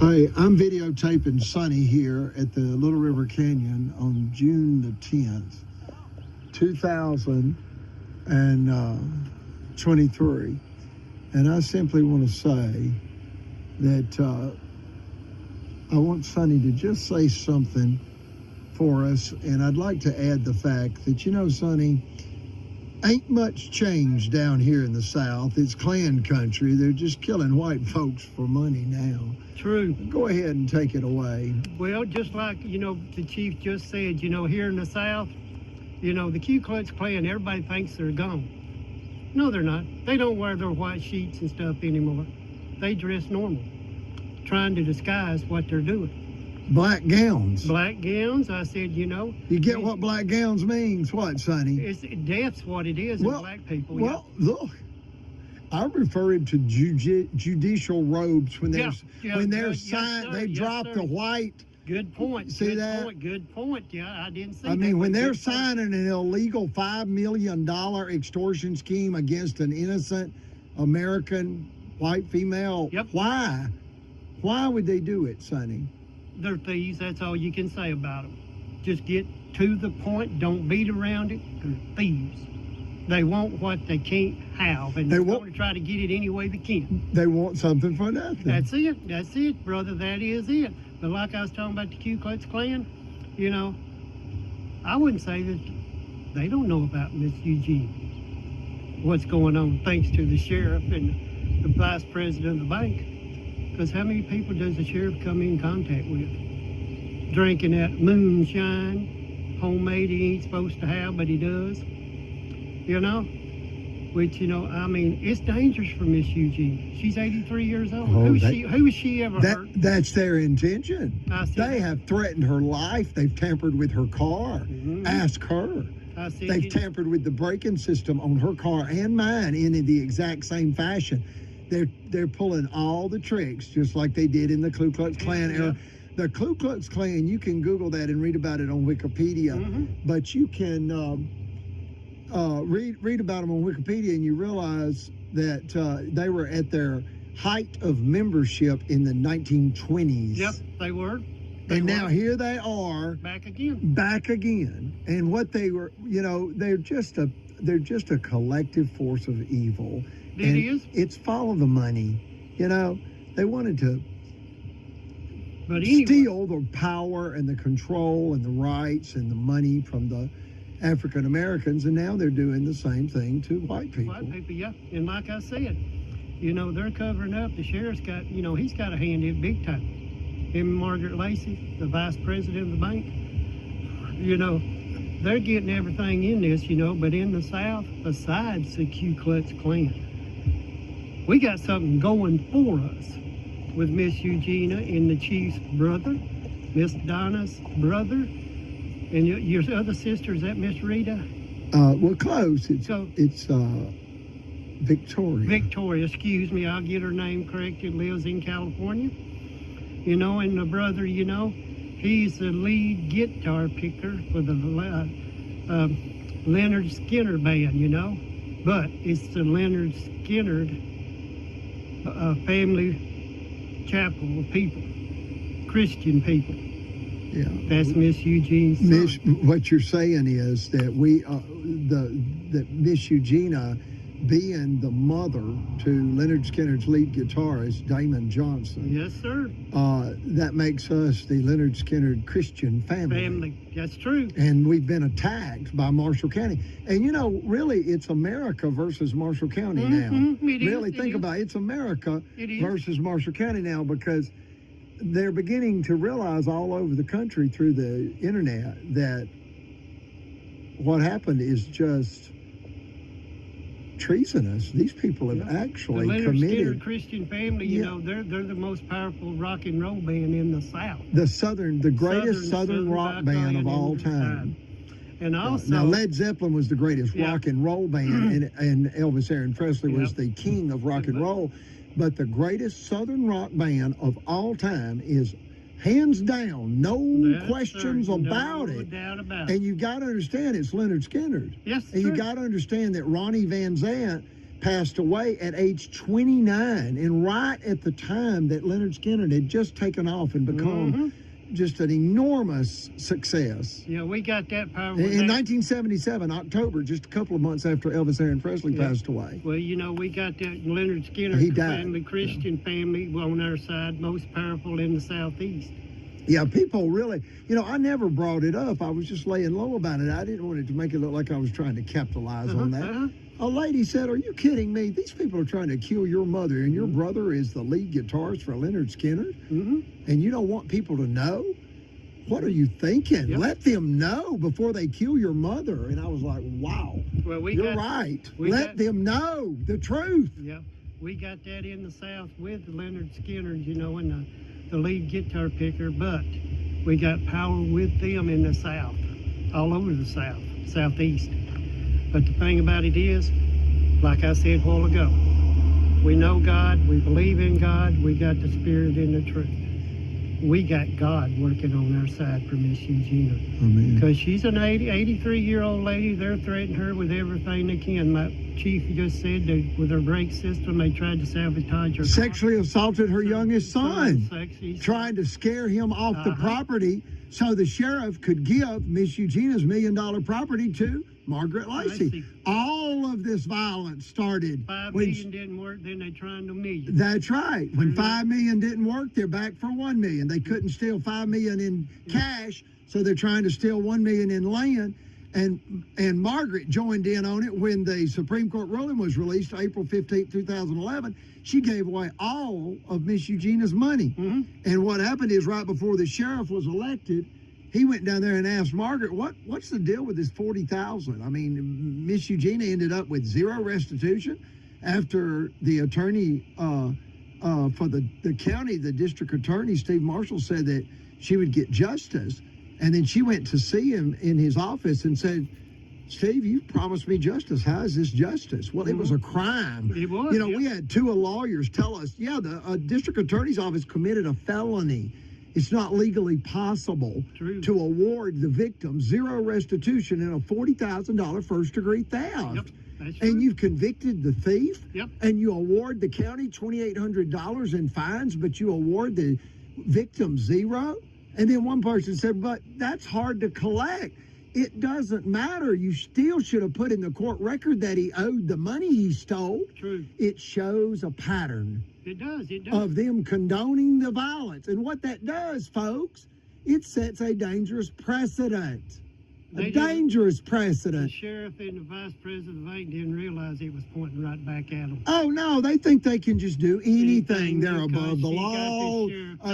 Hi, I'm videotaping Sonny here at the Little River Canyon on June the 10th, 2023. And I simply want to say that I want Sonny to just say something for us. And I'd like to add the fact that, Sonny, ain't much change down here in the South. It's Klan country. They're just killing white folks for money now. True. Go ahead and take it away. Well, just like, the chief just said, here in the South, the Ku Klux Klan, everybody thinks they're gone. No, they're not. They don't wear their white sheets and stuff anymore. They dress normal, trying to disguise what they're doing. Black gowns. Black gowns, I said, You get what black gowns means, what, Sonny? Death's what it is in black people. Well, look, I refer to judicial robes when they're signed, they drop the white. Good point. See good that? Point, good point. Yeah, I didn't see that. I mean, when they're signing an illegal $5 million extortion scheme against an innocent American white female, why? Why would they do it, Sonny? They're thieves. That's all you can say about them. Just get to the point. Don't beat around it. They're thieves. They want what they can't have, and they're going to try to get it any way they can. They want something for nothing. That's it. That's it, brother. That is it. But like I was talking about the Ku Klux Klan, I wouldn't say that they don't know about Miss Eugene, what's going on, thanks to the sheriff and the vice president of the bank. Because how many people does the sheriff come in contact with? Drinking that moonshine, homemade he ain't supposed to have, but he does. Which, I mean, it's dangerous for Miss Eugene. She's 83 years old. Who has she ever hurt? That's their intention. They have threatened her life. They've tampered with her car. Mm-hmm. Ask her. They've tampered with the braking system on her car and mine in the exact same fashion. They're pulling all the tricks, just like they did in the Ku Klux Klan era. The Ku Klux Klan, you can Google that and read about it on Wikipedia, but you can read about them on Wikipedia, and you realize that they were at their height of membership in the 1920s. Yep, they were. Now here they are back again. And what they were, they're just a collective force of evil. It is. It's follow the money. They wanted to anyway, steal the power and the control and the rights and the money from the African Americans, and now they're doing the same thing to white people. White people, yeah. And like I said, they're covering up. The sheriff's got, he's got a hand in it big time. Him and Margaret Lacey, the vice president of the bank, they're getting everything in this, but in the South, besides the Ku Klux Klan, we got something going for us with Miss Eugenia and the chief's brother, Miss Donna's brother, and your other sister, is that Miss Rita? Well, close. It's Victoria. Victoria, excuse me. I'll get her name corrected. Lives in California. And the brother, he's the lead guitar picker for the Leonard Skinner band, But it's the Leonard Skinner family chapel of people, Christian people. Yeah, that's Miss Eugene's son. What you're saying is that that Miss Eugenia, being the mother to Leonard Skinner's lead guitarist Damon Johnson. Yes, sir. That makes us the Leonard Skinner Christian family. That's true. And we've been attacked by Marshall County. And really, it's America versus Marshall County now. Really, think about it. It's America versus Marshall County now, because they're beginning to realize all over the country through the internet that what happened is just treasonous. These people have actually the Leonard committed. Skinner Christian family, they're the most powerful rock and roll band in the South. The greatest Southern rock band of all time. And also, now Led Zeppelin was the greatest rock and roll band, and Elvis Aaron Presley was the king of rock and roll. But the greatest Southern rock band of all time is hands down, no questions about it. No doubt about it. And you got to understand it's Leonard Skinner. Yes, and you got to understand that Ronnie Van Zant passed away at age 29, and right at the time that Leonard Skinner had just taken off and become just an enormous success. Yeah, we got that power. In 1977, October, just a couple of months after Elvis Aaron Presley passed away. Well, you know, we got that Leonard Skinner family, Christian family on our side, most powerful in the Southeast. Yeah, people really, you know, I never brought it up. I was just laying low about it. I didn't want it to make it look like I was trying to capitalize on that. A lady said, "Are you kidding me? These people are trying to kill your mother, and your brother is the lead guitarist for Leonard Skinner, and you don't want people to know? What are you thinking? Let them know before they kill your mother." And I was like, wow, well, you're right. Let them know the truth. Yeah, we got that in the South with Leonard Skinner, you know, and the lead guitar picker, but we got power with them in the South, all over the South, Southeast. But the thing about it is, like I said a while ago, we know God, we believe in God, we got the Spirit and the truth. We got God working on our side for Miss Eugenia. Because she's an 83-year-old lady. They're threatening her with everything they can. My chief just said that with her brake system, they tried to sabotage her. Sexually assaulted her youngest son, trying to scare him off the property so the sheriff could give Miss Eugenia's $1 million property to Margaret Lacey. All of this violence started. $5 million didn't work, then they tried $1 million. That's right. When $5 million didn't work, they're back for $1 million. They couldn't steal $5 million in cash, so they're trying to steal $1 million in land. And Margaret joined in on it when the Supreme Court ruling was released, April 15, 2011. She gave away all of Miss Eugenia's money. And what happened is, right before the sheriff was elected, he went down there and asked Margaret, what's the deal with this $40,000? I mean, Miss Eugenia ended up with zero restitution after the attorney for the county, the district attorney, Steve Marshall, said that she would get justice. And then she went to see him in his office and said, "Steve, you promised me justice. How is this justice?" Well, it was a crime. It was. You know, we had two lawyers tell us, the district attorney's office committed a felony. It's not legally possible to award the victim zero restitution in a $40,000 first-degree theft. And you've convicted the thief, and you award the county $2,800 in fines, but you award the victim zero? And then one person said, "But that's hard to collect." It doesn't matter. You still should have put in the court record that he owed the money he stole. It shows a pattern. It does. Of them condoning the violence. And what that does, folks, it sets a dangerous precedent. Dangerous precedent. The sheriff and the vice president of the bank didn't realize it was pointing right back at them. Oh, no, they think they can just do anything. They're above the law.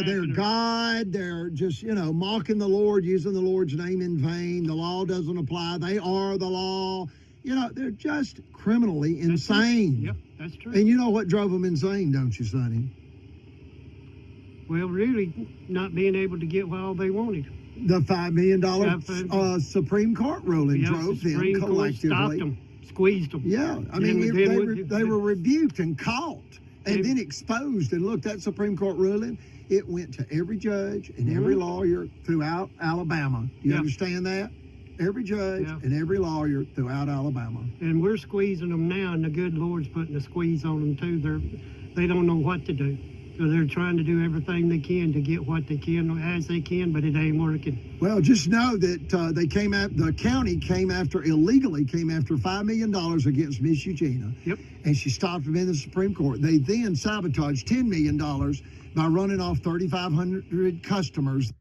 They're God. They're just, mocking the Lord, using the Lord's name in vain. The law doesn't apply. They are the law. They're just criminally insane. Yep, that's true. And you know what drove them insane, don't you, Sonny? Well, really, not being able to get all they wanted. The $5 million Supreme Court ruling drove them collectively. Stopped them, squeezed them. Yeah, I mean, they were rebuked and caught and then exposed. And look, that Supreme Court ruling, it went to every judge and every lawyer throughout Alabama. Do you understand that? Every judge and every lawyer throughout Alabama. And we're squeezing them now, and the good Lord's putting a squeeze on them too. They don't know what to do. So they're trying to do everything they can to get what they can as they can, but it ain't working. Well, just know that the county illegally came after $5 million against Miss Eugenia. And she stopped them in the Supreme Court. They then sabotaged $10 million by running off 3,500 customers.